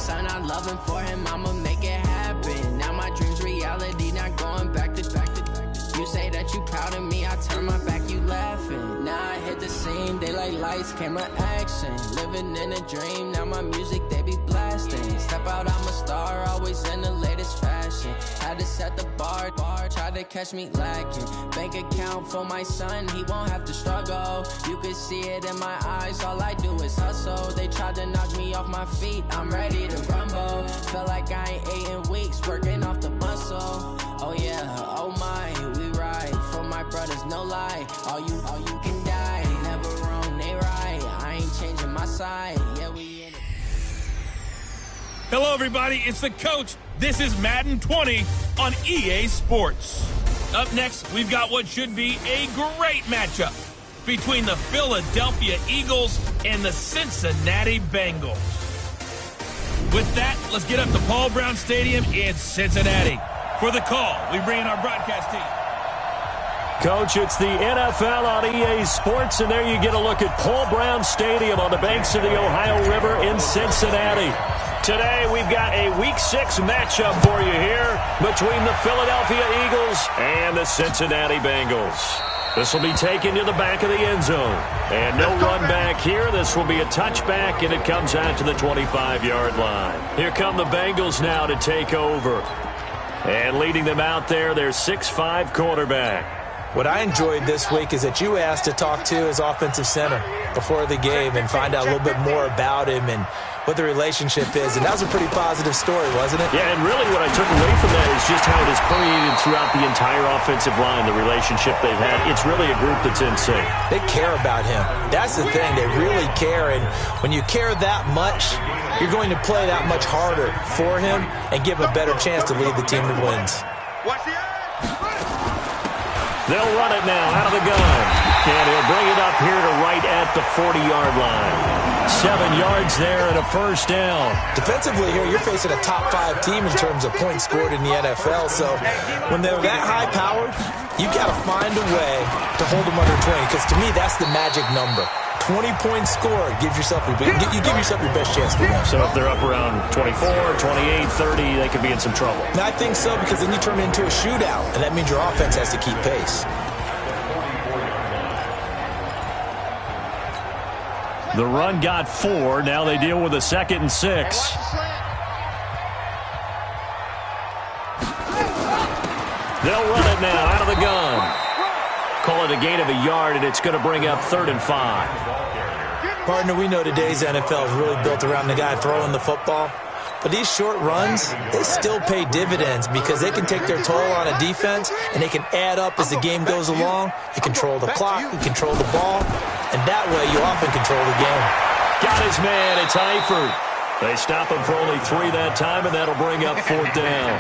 son, I love him for him, I'ma make it happen. Now my dream's reality, not going back to. You say that you proud of me, I turn my back, you laughing. Now I hit the scene, they like lights, camera, action. Living in a dream, now my music, they be blasting. Step out, I'm a star, always in the latest fashion. Had to set the bar, try to catch me lacking. Bank account for my son, he won't have to struggle. You can see it in my eyes, all I do is hustle. They tried to knock me off my feet, I'm ready to rumble. Feel like I ain't ate in weeks, working off the muscle. Oh yeah, oh my, we ride for my brothers, no lie. All you can die, never wrong, they right. I ain't changing my side, yeah, we in it. Hello, everybody, it's the coach. This is Madden 20 on EA Sports. Up next, we've got what should be a great matchup between the Philadelphia Eagles and the Cincinnati Bengals. With that, let's get up to Paul Brown Stadium in Cincinnati. For the call, we bring in our broadcast team. Coach, it's the NFL on EA Sports, and there you get a look at Paul Brown Stadium on the banks of the Ohio River in Cincinnati. Today, we've got a Week 6 matchup for you here between the Philadelphia Eagles and the Cincinnati Bengals. This will be taken to the back of the end zone. And no run back here. This will be a touchback, and it comes out to the 25-yard line. Here come the Bengals now to take over. And leading them out there, their 6'5" quarterback. What I enjoyed this week is that you asked to talk to his offensive center before the game and find out a little bit more about him and what the relationship is. And that was a pretty positive story, wasn't it? Yeah, and really what I took away from that is just how it has permeated throughout the entire offensive line, the relationship they've had. It's really a group that's in sync. They care about him. That's the thing. They really care. And when you care that much, you're going to play that much harder for him and give him a better chance to lead the team that wins. They'll run it now out of the gun. And he'll bring it up here to right at the 40-yard line. 7 yards there and a first down. Defensively here, you're facing a top 5 team in terms of points scored in the NFL. So when they're that high-powered, you got to find a way to hold them under 20. Because to me, that's the magic number. 20 points scored. You give yourself your best chance to win. So if they're up around 24, 28, 30, they could be in some trouble. And I think so, because then you turn it into a shootout, and that means your offense has to keep pace. The run got 4. Now they deal with a 2nd and 6. They'll run it now out of the gun. Call it a gain of a yard, and it's going to bring up 3rd and 5. Partner, we know today's NFL is really built around the guy throwing the football. But these short runs, they still pay dividends because they can take their toll on a defense, and they can add up as the game goes along. You control the clock, you control the ball, and that way you often control the game. Got his man, it's Eifert. They stop him for only 3 that time, and that'll bring up 4th down.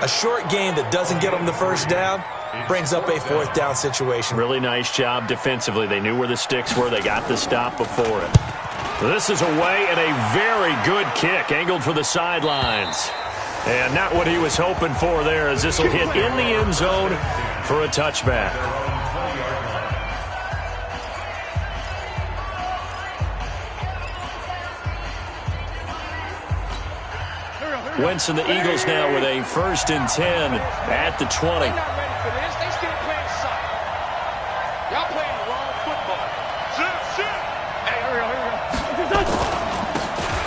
A short game that doesn't get them the first down brings up a 4th down situation. Really nice job defensively. They knew where the sticks were. They got the stop before it. This is away and a very good kick angled for the sidelines. And not what he was hoping for there, as this will hit in the end zone for a touchback. Wentz and the Eagles now with a 1st and 10 at the 20.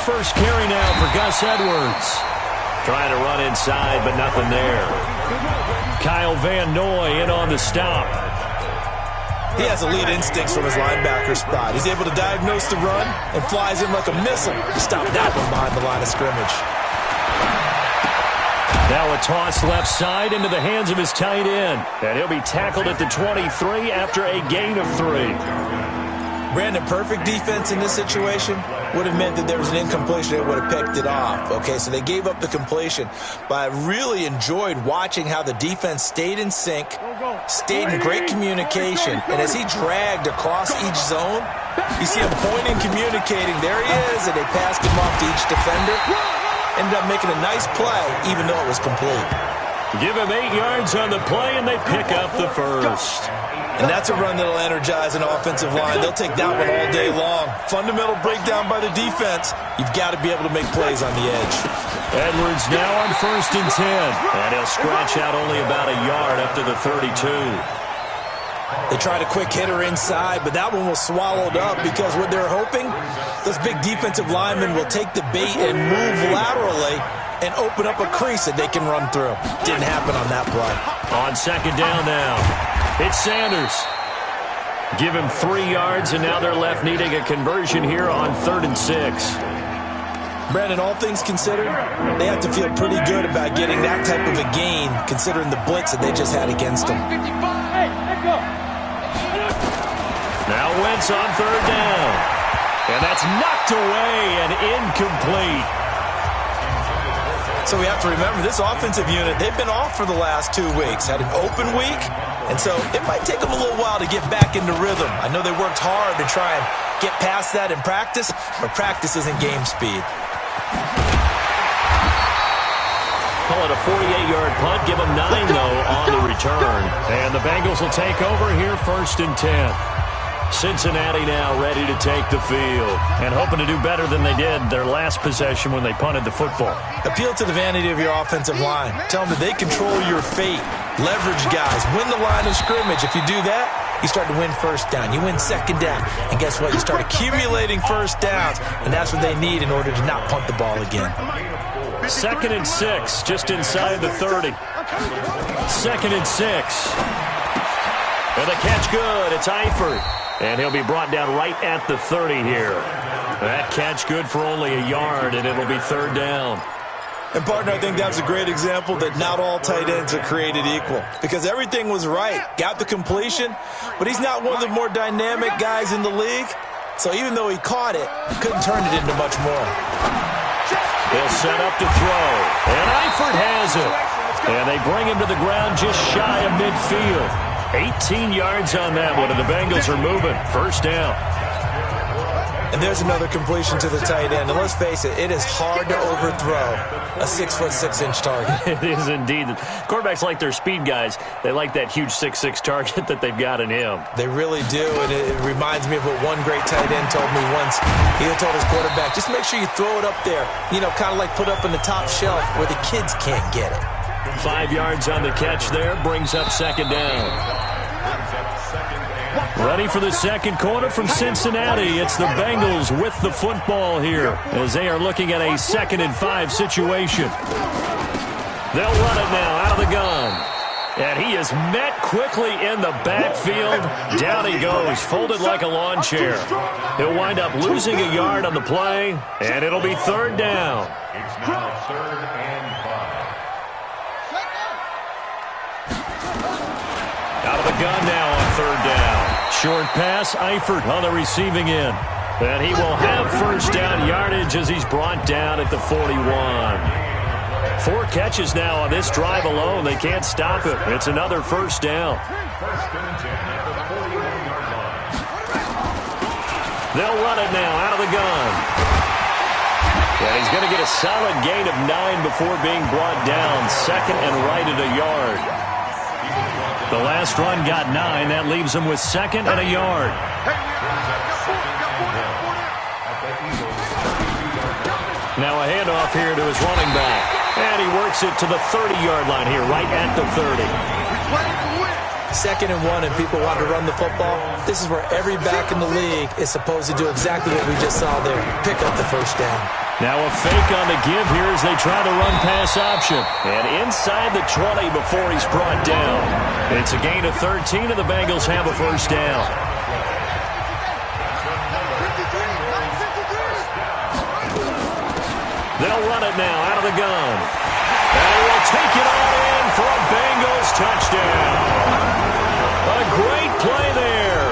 First carry now for Gus Edwards. Trying to run inside, but nothing there. Kyle Van Noy in on the stop. He has elite instincts from his linebacker spot. He's able to diagnose the run and flies in like a missile to stop that one behind the line of scrimmage. Now a toss left side into the hands of his tight end. And he'll be tackled at the 23 after a gain of 3. Brandon, perfect defense in this situation would have meant that there was an incompletion that would have picked it off. Okay, so they gave up the completion. But I really enjoyed watching how the defense stayed in sync, stayed in great communication. And as he dragged across each zone, you see him pointing, communicating. There he is, and they passed him off to each defender. Ended up making a nice play, even though it was complete. Give him 8 yards on the play, and they pick up the first. And that's a run that'll energize an offensive line. They'll take that one all day long. Fundamental breakdown by the defense. You've got to be able to make plays on the edge. Edwards now on 1st and 10. And he'll scratch out only about a yard up to the 32. They tried a quick hitter inside, but that one was swallowed up because what they're hoping, those big defensive linemen will take the bait and move laterally and open up a crease that they can run through. Didn't happen on that play. On 2nd down now, it's Sanders. Give him 3 yards, and now they're left needing a conversion here on 3rd and 6. Brandon, all things considered, they have to feel pretty good about getting that type of a gain considering the blitz that they just had against them. Now Wentz on 3rd down. And that's knocked away and incomplete. So we have to remember, this offensive unit, they've been off for the last 2 weeks. Had an open week, and so it might take them a little while to get back into rhythm. I know they worked hard to try and get past that in practice, but practice isn't game speed. Call it a 48-yard punt. Give them 9, though, on the return. And the Bengals will take over here 1st and 10. Cincinnati now ready to take the field and hoping to do better than they did their last possession when they punted the football. Appeal to the vanity of your offensive line. Tell them that they control your fate. Leverage guys. Win the line of scrimmage. If you do that, you start to win 1st down. You win 2nd down. And guess what? You start accumulating 1st downs. And that's what they need in order to not punt the ball again. 2nd and 6, just inside the 30. 2nd and 6. And the catch good. It's Eifert. And he'll be brought down right at the 30 here. That catch good for only a yard, and it'll be 3rd down. And, partner, I think that's a great example that not all tight ends are created equal. Because everything was right. Got the completion, but he's not one of the more dynamic guys in the league. So even though he caught it, couldn't turn it into much more. He'll set up to throw. And Eifert has it. And they bring him to the ground just shy of midfield. 18 yards on that one, and the Bengals are moving. 1st down. And there's another completion to the tight end. And let's face it, it is hard to overthrow a 6'6" target. It is indeed. Quarterbacks like their speed guys. They like that huge 6'6" target that they've got in him. They really do, and it reminds me of what one great tight end told me once. He told his quarterback, just make sure you throw it up there, you know, kind of like put up in the top shelf where the kids can't get it. 5 yards on the catch there, brings up 2nd down. Ready for the 2nd quarter from Cincinnati. It's the Bengals with the football here as they are looking at a 2nd and 5 situation. They'll run it now out of the gun. And he is met quickly in the backfield. Down he goes, folded like a lawn chair. He'll wind up losing a yard on the play, and it'll be 3rd down. It's now 3rd and 5. Out of the gun now on 3rd down. Short pass, Eifert on the receiving end. And he will have 1st down yardage as he's brought down at the 41. 4 catches now on this drive alone. They can't stop it. It's another 1st down. They'll run it now out of the gun. And he's going to get a solid gain of 9 before being brought down. 2nd and right at a yard. The last run got 9. That leaves him with 2nd and a yard. Now a handoff here to his running back. And he works it to the 30-yard line here, right at the 30. 2nd and 1 and people want to run the football. This is where every back in the league is supposed to do exactly what we just saw there. Pick up the 1st down. Now a fake on the give here as they try the run-pass option. And inside the 20 before he's brought down. It's a gain of 13, and the Bengals have a 1st down. They'll run it now out of the gun. And he will take it all in for a Bengals touchdown. A great play there.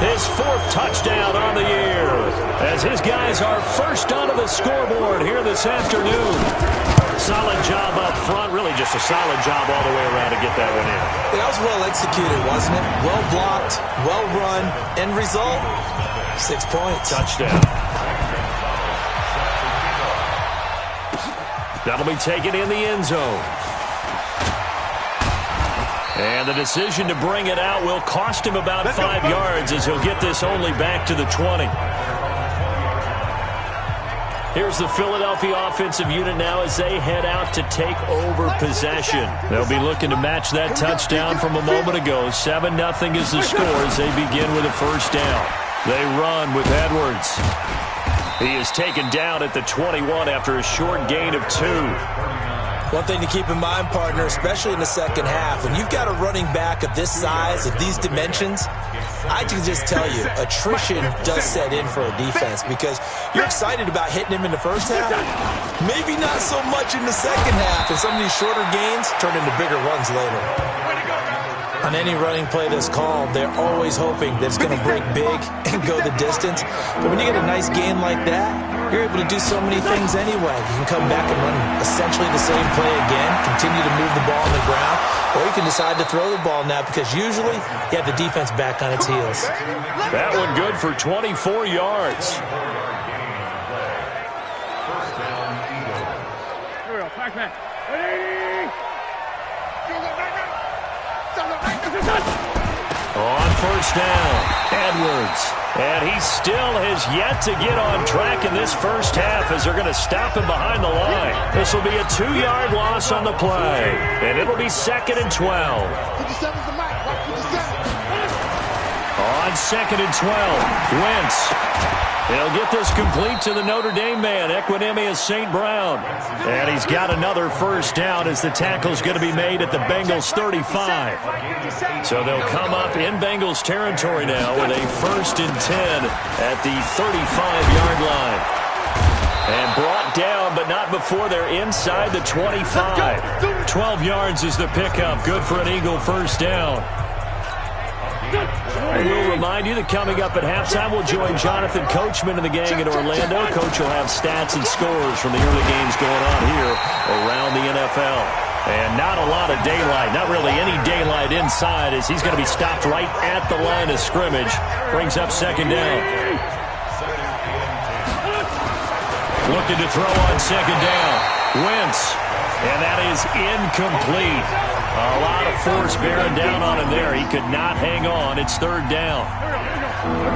His 4th touchdown on the year as his guys are first onto the scoreboard here this afternoon. Solid job up front, really just a solid job all the way around to get that one in. That was well executed, wasn't it? Well blocked, well run, end result, 6 points. Touchdown. That'll be taken in the end zone. And the decision to bring it out will cost him about 5 yards as he'll get this only back to the 20. Here's the Philadelphia offensive unit now as they head out to take over possession. They'll be looking to match that touchdown from a moment ago. 7-0 is the score as they begin with a first down. They run with Edwards. He is taken down at the 21 after a short gain of 2. One thing to keep in mind, partner, especially in the second half, when you've got a running back of this size, of these dimensions, I can just tell you, attrition does set in for a defense because you're excited about hitting him in the first half. Maybe not so much in the second half, and some of these shorter gains turn into bigger runs later. On any running play that's called, they're always hoping that it's going to break big and go the distance. But when you get a nice gain like that, you're able to do so many things anyway. You can come back and run essentially the same play again, continue to move the ball on the ground, or you can decide to throw the ball now because usually you have the defense back on its heels. That one good for 24 yards. On first down, Edwards. And he still has yet to get on track in this first half as they're going to stop him behind the line. This will be a 2-yard loss on the play. And it'll be 2nd and 12. On 2nd and 12, Wentz. They'll get this complete to the Notre Dame man, Equinemius St. Brown. And he's got another first down as the tackle's going to be made at the Bengals 35. So they'll come up in Bengals territory now with a 1st and 10 at the 35-yard line. And brought down, but not before they're inside the 25. 12 yards is the pickup. Good for an Eagle first down. I will remind you that coming up at halftime, we'll join Jonathan Coachman and the gang in Orlando. Coach will have stats and scores from the early games going on here around the NFL. And not a lot of daylight, not really any daylight inside as he's going to be stopped right at the line of scrimmage. Brings up 2nd down. Looking to throw on 2nd down. Wentz. And that is incomplete. A lot of force bearing down on him there. He could not hang on. It's 3rd down.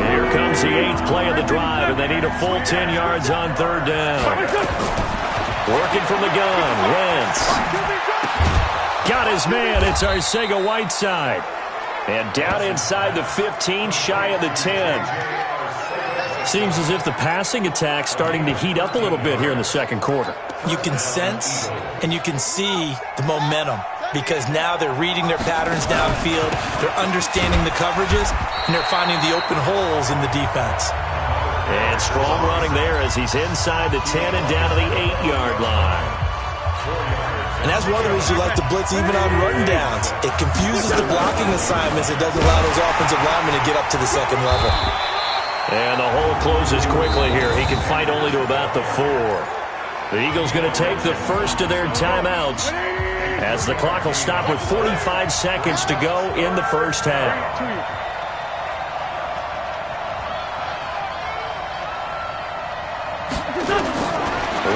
Here comes the 8th play of the drive, and they need a full 10 yards on 3rd down. Working from the gun, Wentz. Got his man. It's Arcega-Whiteside. And down inside the 15, shy of the 10. Seems as if the passing attack's starting to heat up a little bit here in the second quarter. You can sense and you can see the momentum because now they're reading their patterns downfield, they're understanding the coverages, and they're finding the open holes in the defense. And strong running there as he's inside the 10 and down to the 8-yard line. And that's one of the reasons you like to blitz even on run downs. It confuses the blocking assignments. It doesn't allow those offensive linemen to get up to the second level. And the hole closes quickly here. He can fight only to about the 4. The Eagles going to take the first of their timeouts as the clock will stop with 45 seconds to go in the first half.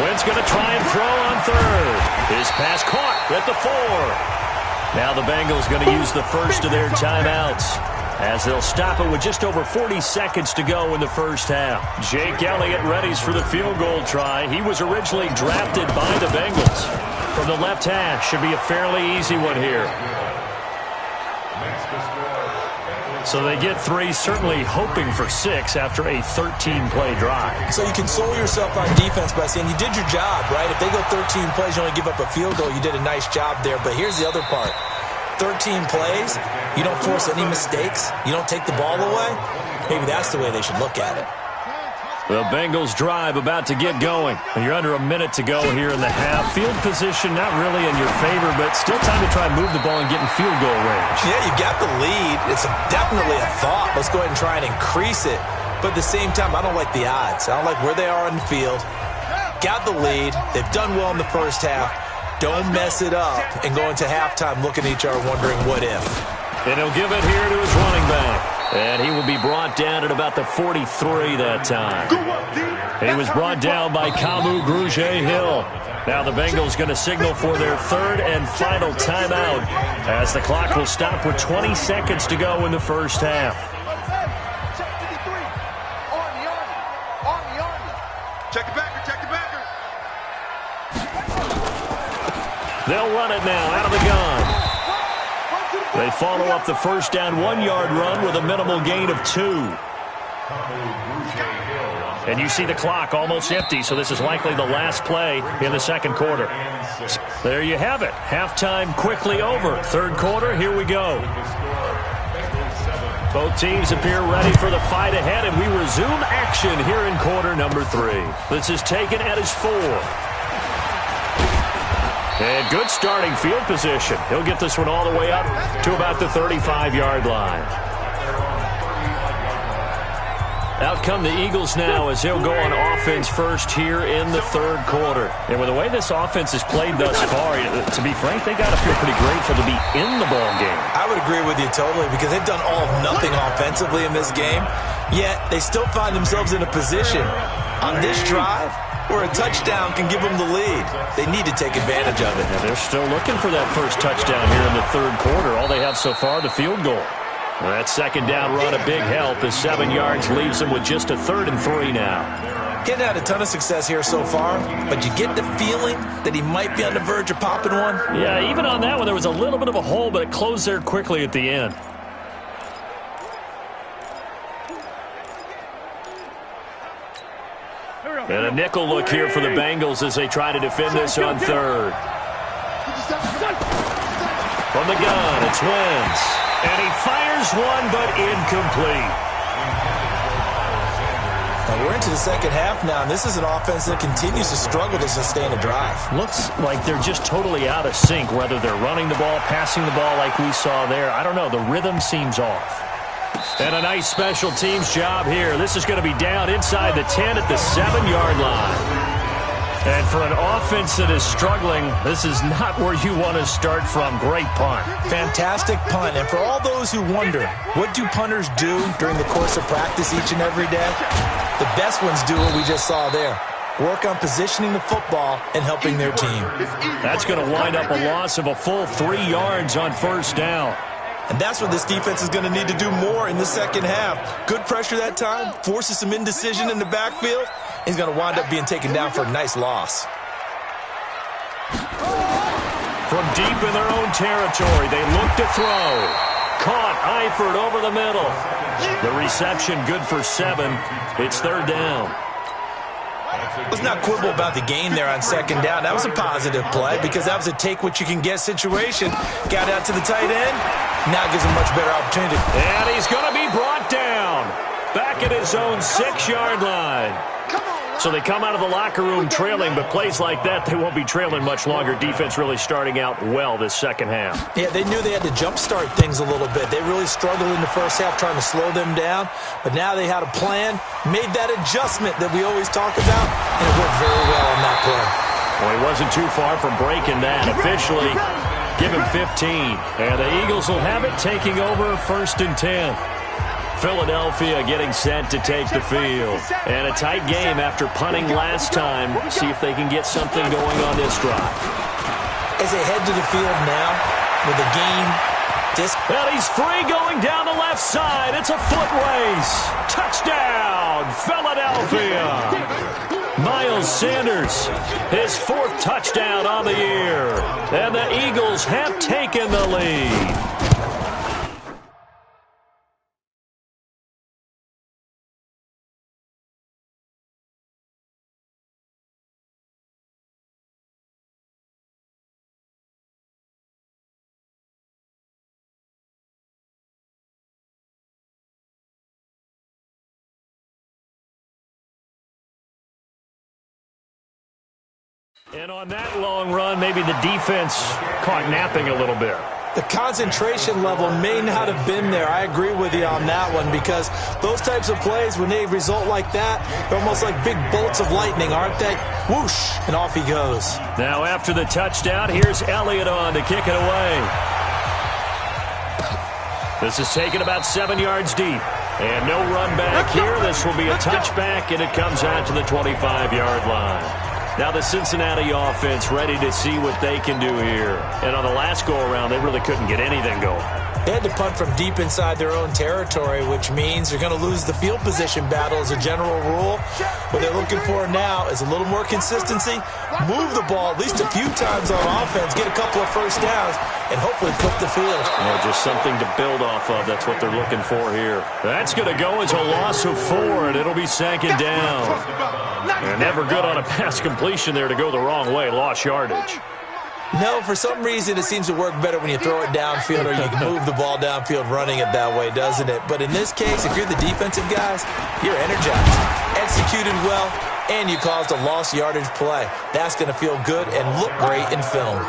Wentz going to try and throw on 3rd. His pass caught at the 4. Now the Bengals going to use the first of their timeouts as they'll stop it with just over 40 seconds to go in the first half. Jake Elliott readies for the field goal try. He was originally drafted by the Bengals. From the left hash, should be a fairly easy one here. So they get 3, certainly hoping for 6 after a 13-play drive. So you console yourself on defense by saying you did your job, right? If they go 13 plays, you only give up a field goal, you did a nice job there. But here's the other part. 13 plays, you don't force any mistakes, you don't take the ball away, maybe that's the way they should look at it. The Bengals drive about to get going. And you're under a minute to go here in the half. Field position not really in your favor, but still time to try and move the ball and get in field goal range. Yeah, you got the lead. It's definitely a thought. Let's go ahead and try and increase it. But at the same time, I don't like the odds. I don't like where they are on the field. Got the lead. They've done well in the first half. Don't mess it up and go into halftime looking at each other wondering what if. And he'll give it here to his running back. And he will be brought down at about the 43 that time. He was brought down by Kamu Grugier-Hill. Now the Bengals going to signal for their third and final timeout as the clock will stop with 20 seconds to go in the first half. Check the backer, check the backer. They'll run it now out of the gun. They follow up the first down 1-yard run with a minimal gain of 2. And you see the clock almost empty, so this is likely the last play in the second quarter. There you have it. Halftime quickly over. Third quarter, here we go. Both teams appear ready for the fight ahead, and we resume action here in quarter number 3. This is taken at his 4. And good starting field position. He'll get this one all the way up to about the 35-yard line. Out come the Eagles now as they'll go on offense first here in the third quarter. And with the way this offense has played thus far, to be frank, they got to feel pretty grateful to be in the ball game. I would agree with you totally because they've done all of nothing offensively in this game, yet they still find themselves in a position on this drive where a touchdown can give them the lead. They need to take advantage of it. And they're still looking for that first touchdown here in the third quarter. All they have so far, the field goal. Well, that second down run, a big help as 7 yards leaves them with just a 3rd and 3 now. Getting had a ton of success here so far, but you get the feeling that he might be on the verge of popping one. Yeah, even on that one, there was a little bit of a hole, but it closed there quickly at the end. And a nickel look here for the Bengals as they try to defend this on 3rd. From the gun, it's Wentz. And he fires one, but incomplete. Now we're into the second half now, and this is an offense that continues to struggle to sustain a drive. Looks like they're just totally out of sync, whether they're running the ball, passing the ball like we saw there. I don't know. The rhythm seems off. And a nice special teams job here. This is going to be down inside the 10 at the 7-yard line. And for an offense that is struggling, this is not where you want to start from. Great punt. Fantastic punt. And for all those who wonder, what do punters do during the course of practice each and every day? The best ones do what we just saw there. Work on positioning the football and helping their team. That's going to wind up a loss of a full 3 yards on first down. And that's what this defense is going to need to do more in the second half. Good pressure that time, forces some indecision in the backfield. He's going to wind up being taken down for a nice loss. From deep in their own territory, they look to throw. Caught, Eifert over the middle. The reception good for 7. It's 3rd down. Let's not quibble about the gain there on second down. That was a positive play because that was a take-what-you-can-get situation. Got out to the tight end. Now gives him much better opportunity. And he's going to be brought down. Back at his own 6-yard line. So they come out of the locker room trailing, but plays like that, they won't be trailing much longer. Defense really starting out well this second half. Yeah, they knew they had to jumpstart things a little bit. They really struggled in the first half trying to slow them down, but now they had a plan, made that adjustment that we always talk about, and it worked very well on that play. Well, he wasn't too far from breaking that. Officially, give him 15. And the Eagles will have it, taking over 1st and 10. Philadelphia getting set to take the field. And a tight game after punting last time. See if they can get something going on this drive. As they head to the field now with a game. And he's free going down the left side. It's a foot race. Touchdown, Philadelphia. Miles Sanders, his 4th touchdown on the year. And the Eagles have taken the lead. And on that long run, maybe the defense caught napping a little bit. The concentration level may not have been there. I agree with you on that one because those types of plays, when they result like that, they're almost like big bolts of lightning, aren't they? Whoosh, and off he goes. Now after the touchdown, here's Elliott on to kick it away. This is taken about 7 yards deep. And no run back here. This will be a touchback, and it comes out to the 25-yard line. Now the Cincinnati offense ready to see what they can do here. And on the last go-around, they really couldn't get anything going. They had to punt from deep inside their own territory, which means they're going to lose the field position battle as a general rule. What they're looking for now is a little more consistency, move the ball at least a few times on offense, get a couple of first downs, and hopefully flip the field. Just something to build off of. That's what they're looking for here. That's going to go as a loss of 4, and it'll be second down. And never good on a pass completion there to go the wrong way. Lost yardage. No, for some reason it seems to work better when you throw it downfield or you can move the ball downfield running it that way, doesn't it? But in this case, if you're the defensive guys, you're energized, executed well, and you caused a lost yardage play. That's going to feel good and look great in film.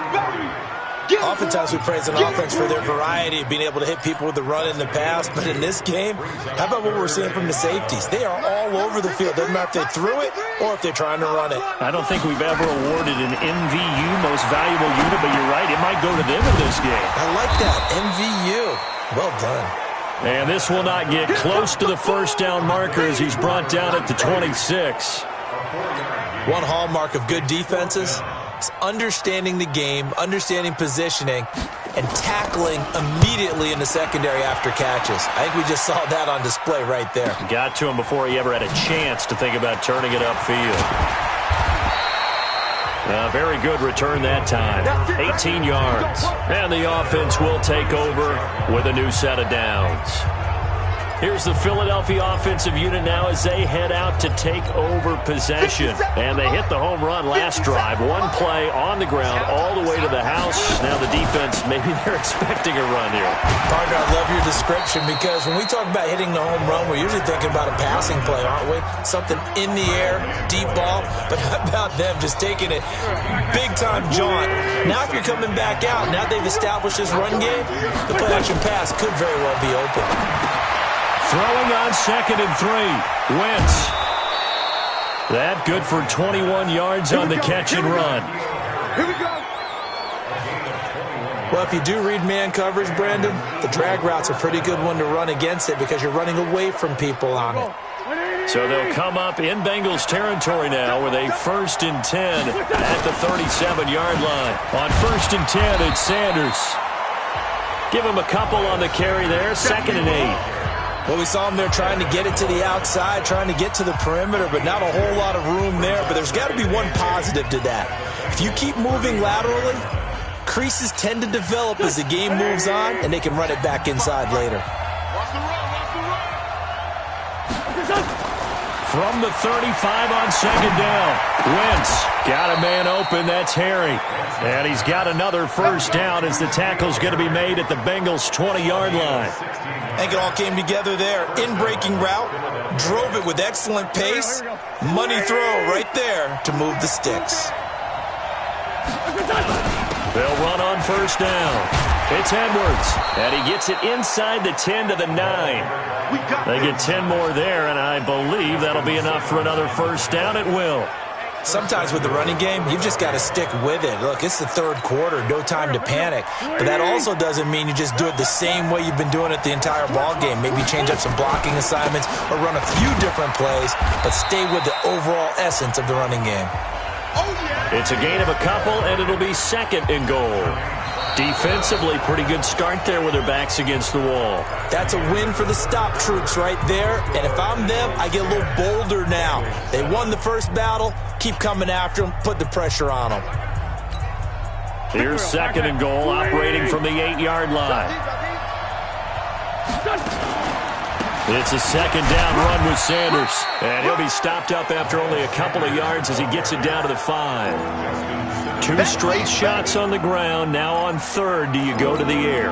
Oftentimes we praise an offense for their variety of being able to hit people with the run in the pass, but in this game, how about what we're seeing from the safeties? They are all over the field. Doesn't matter if they threw it or if they're trying to run it. I don't think we've ever awarded an MVU, most valuable unit, but you're right, it might go to them in this game. I like that, MVU. Well done. And this will not get close to the first down marker as he's brought down at the 26. One hallmark of good defenses is understanding the game, understanding positioning, and tackling immediately in the secondary after catches. I think we just saw that on display right there. Got to him before he ever had a chance to think about turning it upfield. Very good return that time. 18 yards. And the offense will take over with a new set of downs. Here's the Philadelphia offensive unit now as they head out to take over possession. And they hit the home run last drive. One play on the ground all the way to the house. Now the defense, maybe they're expecting a run here. Partner, I love your description because when we talk about hitting the home run, we're usually thinking about a passing play, aren't we? Something in the air, deep ball. But how about them just taking it big-time jaunt? Now if you're coming back out, now they've established this run game, the play-action pass could very well be open. Throwing on 2nd and 3. Wentz. That good for 21 yards on the catch and run. Here we go. Well, if you do read man coverage, Brandon, the drag route's a pretty good one to run against it because you're running away from people on it. So they'll come up in Bengals territory now with a 1st and 10 at the 37-yard line. On 1st and 10, it's Sanders. Give him a couple on the carry there. 2nd and 8. Well, we saw him there trying to get it to the outside, trying to get to the perimeter, but not a whole lot of room there. But there's got to be one positive to that. If you keep moving laterally, creases tend to develop as the game moves on, and they can run it back inside later. From the 35 on 2nd down. Wentz got a man open. That's Harry. And he's got another first down as the tackle's going to be made at the Bengals' 20-yard line. I think it all came together there. In-breaking route, drove it with excellent pace. Money throw right there to move the sticks. They'll run on first down. It's Edwards, and he gets it inside the 10 to the 9. They get 10 more there, and I believe that'll be enough for another first down. It will. Sometimes with the running game, you've just got to stick with it. Look, it's the third quarter, no time to panic. But that also doesn't mean you just do it the same way you've been doing it the entire ball game. Maybe change up some blocking assignments or run a few different plays, but stay with the overall essence of the running game. It's a gain of a couple, and it'll be 2nd and goal. Defensively, pretty good start there with their backs against the wall. That's a win for the stop troops right there. And if I'm them, I get a little bolder now. They won the first battle. Keep coming after them. Put the pressure on them. Here's 2nd and goal, operating from the 8-yard line. It's a 2nd down run with Sanders. And he'll be stopped up after only a couple of yards as he gets it down to the 5. 2 straight shots on the ground. Now on 3rd, do you go to the air?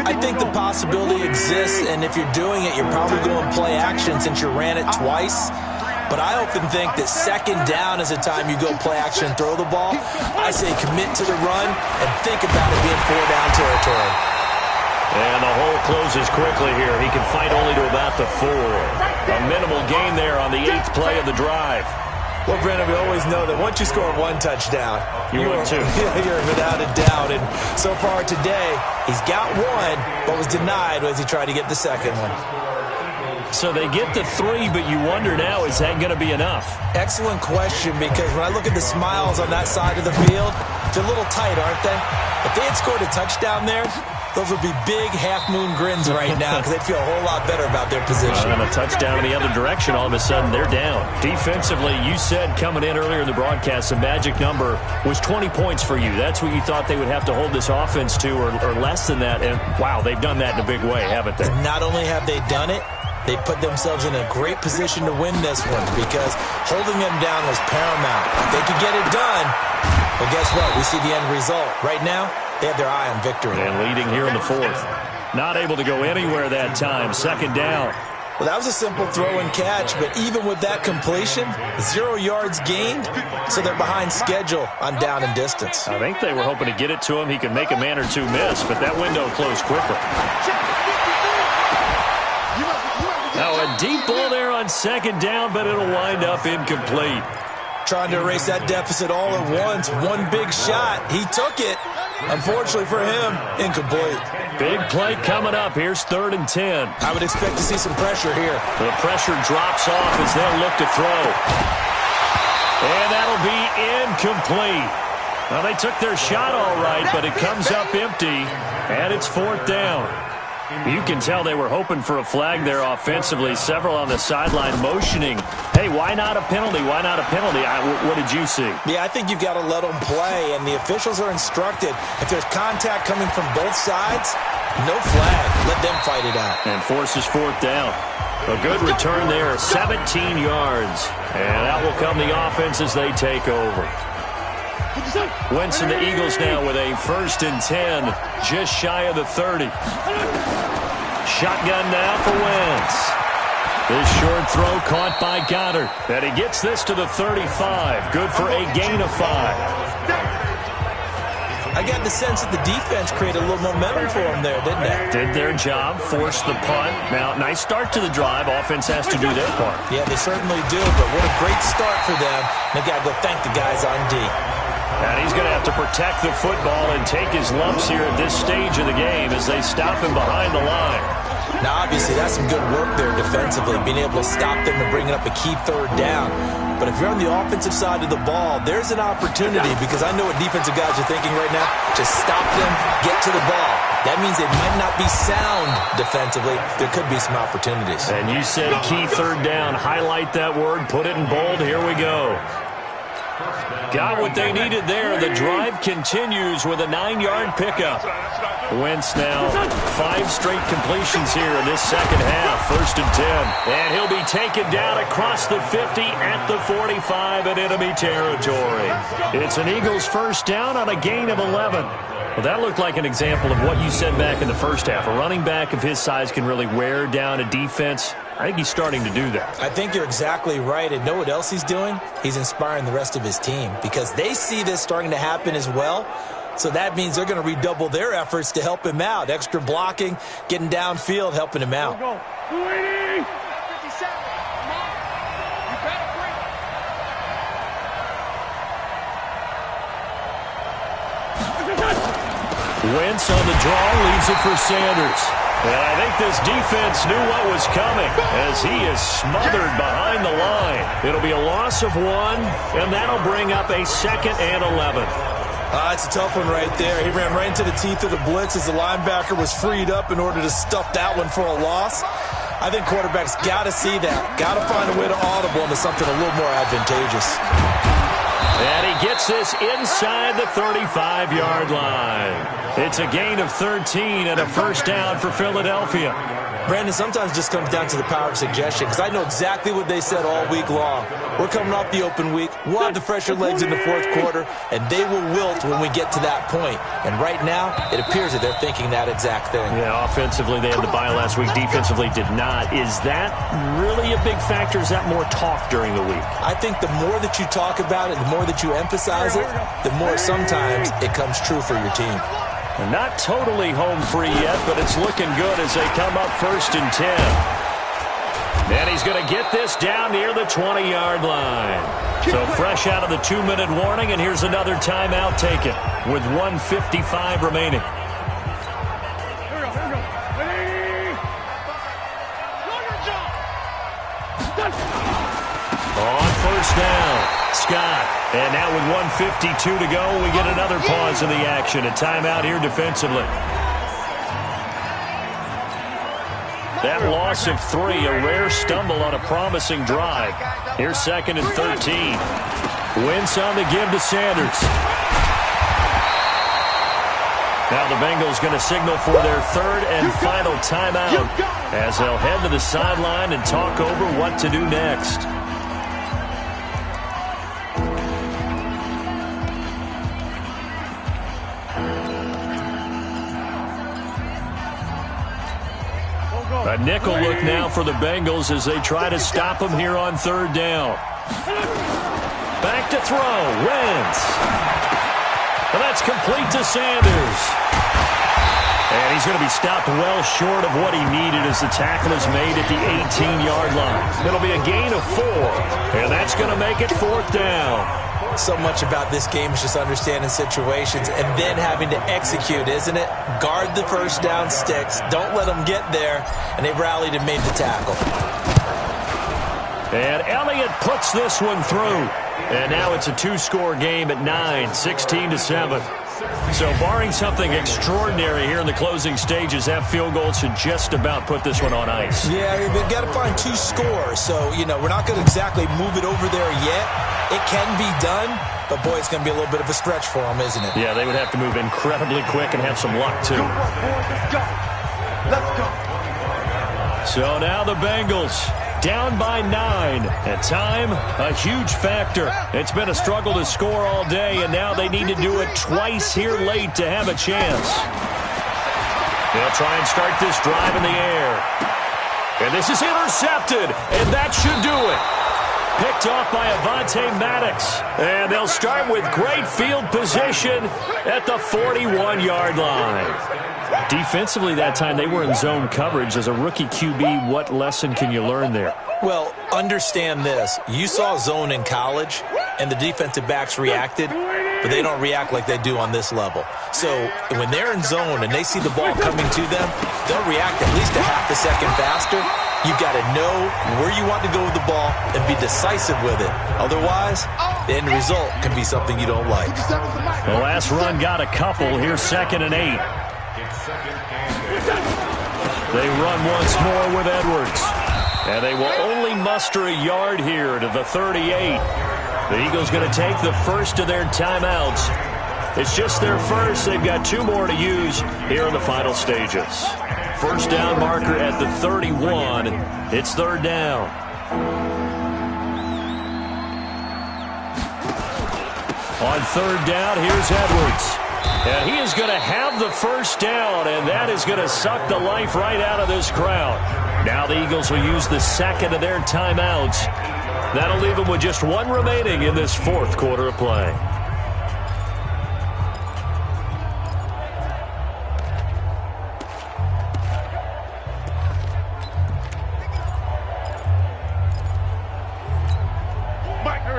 I think the possibility exists, and if you're doing it, you're probably going play action since you ran it twice. But I often think that 2nd down is the time you go play action and throw the ball. I say commit to the run and think about it being 4-down territory. And the hole closes quickly here. He can fight only to about the 4. A minimal gain there on the 8th play of the drive. Well, Brandon, we always know that once you score one touchdown, you are too. You're without a doubt. And so far today, he's got one, but was denied as he tried to get the second one. So they get the 3, but you wonder now, is that going to be enough? Excellent question, because when I look at the smiles on that side of the field, they're a little tight, aren't they? If they had scored a touchdown there, those would be big half-moon grins right now because they'd feel a whole lot better about their position. And a touchdown in the other direction, all of a sudden they're down. Defensively, you said coming in earlier in the broadcast, the magic number was 20 points for you. That's what you thought they would have to hold this offense to, or less than that. And, wow, they've done that in a big way, haven't they? Not only have they done it, they put themselves in a great position to win this one because holding them down was paramount. If they could get it done, well, guess what? We see the end result. Right now, they have their eye on victory. And leading here in the 4th. Not able to go anywhere that time. Second down. Well, that was a simple throw and catch, but even with that completion, 0 yards gained, so they're behind schedule on down and distance. I think they were hoping to get it to him. He could make a man or two miss, but that window closed quickly. Now a deep ball there on second down, but it'll wind up incomplete. Trying to erase that deficit all at once. One big shot. He took it. Unfortunately for him, incomplete. Big play coming up. Here's 3rd and 10. I would expect to see some pressure here. The pressure drops off as they'll look to throw. And that'll be incomplete. Well, they took their shot all right, but it comes up empty, and it's 4th down. You can tell they were hoping for a flag there offensively. Several on the sideline motioning, hey, why not a penalty? Why not a penalty? What did you see? Yeah, I think you've got to let them play, and the officials are instructed. If there's contact coming from both sides, no flag. Let them fight it out. And forces 4th down. A good return there, 17 yards. And that will come the offense as they take over. Wentz and the Eagles now with a 1st and 10, just shy of the 30. Shotgun now for Wentz. This short throw caught by Goddard. And he gets this to the 35. Good for a gain of 5. I got the sense that the defense created a little momentum for them there, didn't they? Did their job, forced the punt. Now, nice start to the drive. Offense has to do their part. Yeah, they certainly do, but what a great start for them. They got to go thank the guys on D. And he's going to have to protect the football and take his lumps here at this stage of the game as they stop him behind the line. Now, obviously, that's some good work there defensively, being able to stop them and bringing up a key 3rd down. But if you're on the offensive side of the ball, there's an opportunity because I know what defensive guys are thinking right now. Just stop them, get to the ball. That means they might not be sound defensively. There could be some opportunities. And you said key 3rd down. Highlight that word. Put it in bold. Here we go. Got what they needed there. The drive continues with a 9-yard pickup. Wentz now 5 straight completions here in this second half. 1st and 10. And he'll be taken down across the 50 at the 45 in enemy territory. It's an Eagles 1st down on a gain of 11. Well, that looked like an example of what you said back in the first half. A running back of his size can really wear down a defense. I think he's starting to do that. I think you're exactly right. And know what else he's doing? He's inspiring the rest of his team because they see this starting to happen as well. So that means they're going to redouble their efforts to help him out. Extra blocking, getting downfield, helping him out. Wentz on the draw, leaves it for Sanders. And I think this defense knew what was coming as he is smothered behind the line. It'll be a loss of 1, and that'll bring up a 2nd and 11. It's a tough one right there. He ran right into the teeth of the blitz as the linebacker was freed up in order to stuff that one for a loss. I think quarterbacks got to see that. Got to find a way to audible into something a little more advantageous. And he gets this inside the 35-yard line. It's a gain of 13 and a 1st down for Philadelphia. Brandon, sometimes it just comes down to the power of suggestion because I know exactly what they said all week long. We're coming off the open week. We'll have the fresher legs in the 4th quarter, and they will wilt when we get to that point. And right now, it appears that they're thinking that exact thing. Yeah, offensively, they had the bye last week. Defensively, did not. Is that really a big factor? Is that more talk during the week? I think the more that you talk about it, the more that you emphasize it, the more sometimes it comes true for your team. They're not totally home free yet, but it's looking good as they come up 1st and 10. And he's going to get this down near the 20-yard line. So fresh out of the 2-minute warning, and here's another timeout taken with 1:55 remaining. On first down, Scott. And now with 1:52 to go, we get another pause in the action. A timeout here defensively. That loss of 3, a rare stumble on a promising drive. Here's 2nd and 13. Wentz on the give to Sanders. Now the Bengals going to signal for their 3rd and final timeout as they'll head to the sideline and talk over what to do next. A nickel look now for the Bengals as they try to stop him here on 3rd down. Back to throw. Wentz. Well, that's complete to Sanders. And he's going to be stopped well short of what he needed as the tackle is made at the 18-yard line. It'll be a gain of 4, and that's going to make it 4th down. So much about this game is just understanding situations and then having to execute, isn't it? Guard the first down sticks. Don't let them get there. And they rallied and made the tackle. And Elliott puts this one through. And now it's a 2-score game at 9, 16-7. So barring something extraordinary here in the closing stages, that field goal should just about put this one on ice. Yeah, we've got to find 2 scores. So, we're not going to exactly move it over there yet. It can be done, but, boy, it's going to be a little bit of a stretch for them, isn't it? Yeah, they would have to move incredibly quick and have some luck, too. Let's go. Let's go. So now the Bengals down by 9. And time, a huge factor. It's been a struggle to score all day, and now they need to do it twice here late to have a chance. They'll try and start this drive in the air. And this is intercepted, and that should do it. Picked off by Avonte Maddox. And they'll start with great field position at the 41-yard line. Defensively that time, they were in zone coverage. As a rookie QB, what lesson can you learn there? Well, understand this. You saw zone in college, and the defensive backs reacted, but they don't react like they do on this level. So when they're in zone and they see the ball coming to them, they'll react at least a half a second faster. You've got to know where you want to go with the ball and be decisive with it. Otherwise, the end result can be something you don't like. The last run got a couple. Here's 2nd and 8. They run once more with Edwards. And they will only muster a yard here to the 38. The Eagles going to take the first of their timeouts. It's just their first. They've got 2 more to use here in the final stages. First down marker at the 31. It's 3rd down. On 3rd down, here's Edwards. And he is going to have the first down, and that is going to suck the life right out of this crowd. Now the Eagles will use the 2nd of their timeouts. That'll leave them with just 1 remaining in this 4th quarter of play.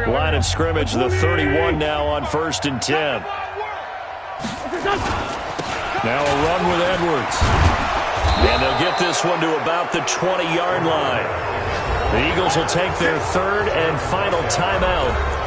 Line of scrimmage, the 31 now on 1st and 10. Now a run with Edwards. And they'll get this one to about the 20-yard line. The Eagles will take their 3rd and final timeout.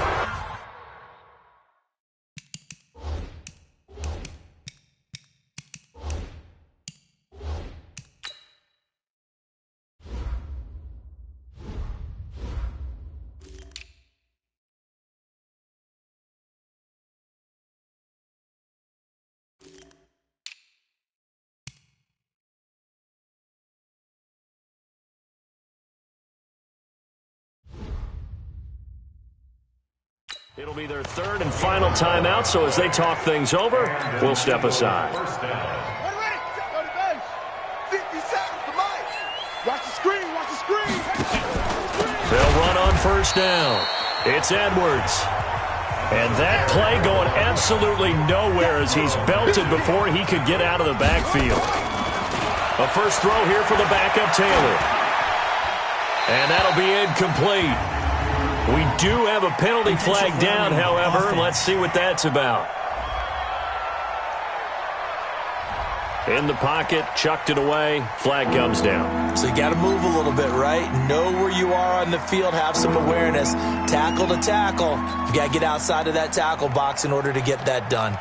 It'll be their 3rd and final timeout, so as they talk things over, we'll step aside. They'll run on first down. It's Edwards. And that play going absolutely nowhere as he's belted before he could get out of the backfield. A first throw here for the backup Taylor. And that'll be incomplete. We do have a penalty flag down, however. Let's see what that's about. In the pocket, chucked it away, flag comes down. So you got to move a little bit, right? Know where you are on the field, have some awareness. Tackle to tackle. You got to get outside of that tackle box in order to get that done.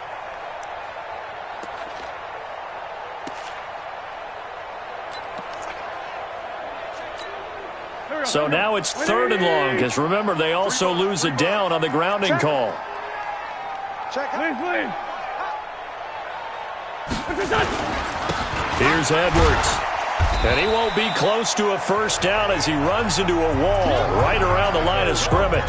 So now it's 3rd and long, because remember, they also lose it down on the grounding call. Check, please. Here's Edwards. And he won't be close to a first down as he runs into a wall right around the line of scrimmage.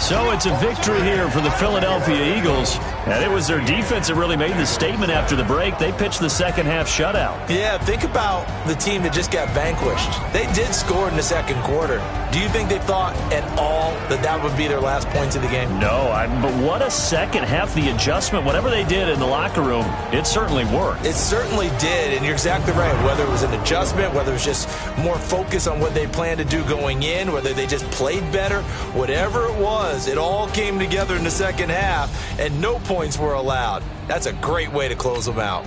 So it's a victory here for the Philadelphia Eagles. And it was their defense that really made the statement after the break. They pitched the second half shutout. Yeah, think about the team that just got vanquished. They did score in the second quarter. Do you think they thought at all that that would be their last points of the game? No, but what a second half. The adjustment, whatever they did in the locker room, it certainly worked. It certainly did, and you're exactly right. Whether it was an adjustment, whether it was just more focus on what they planned to do going in, whether they just played better, whatever it was, it all came together in the second half, and no points were allowed. That's a great way to close them out.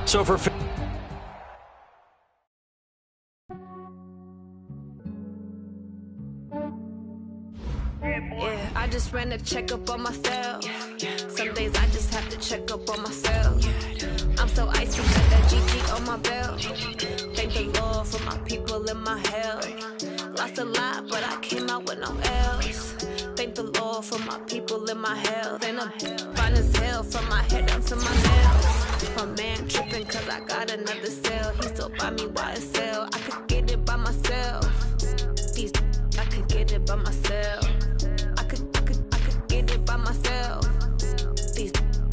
So for I just ran a checkup on myself. Some days I just have to check up on myself. I'm so icy, got that GG on my belt. Thank the Lord for my people and my health. Lost a lot, but I came out with no else. Thank the Lord for my people and my health. And I'm fine as hell from my head down to my nails. My man tripping cause I got another cell. He still buy me YSL. I could get it by myself. I could get it by myself. I could get it by myself.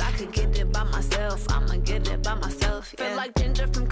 I could get it by myself. I'ma get it by myself. Yeah. Feel like ginger from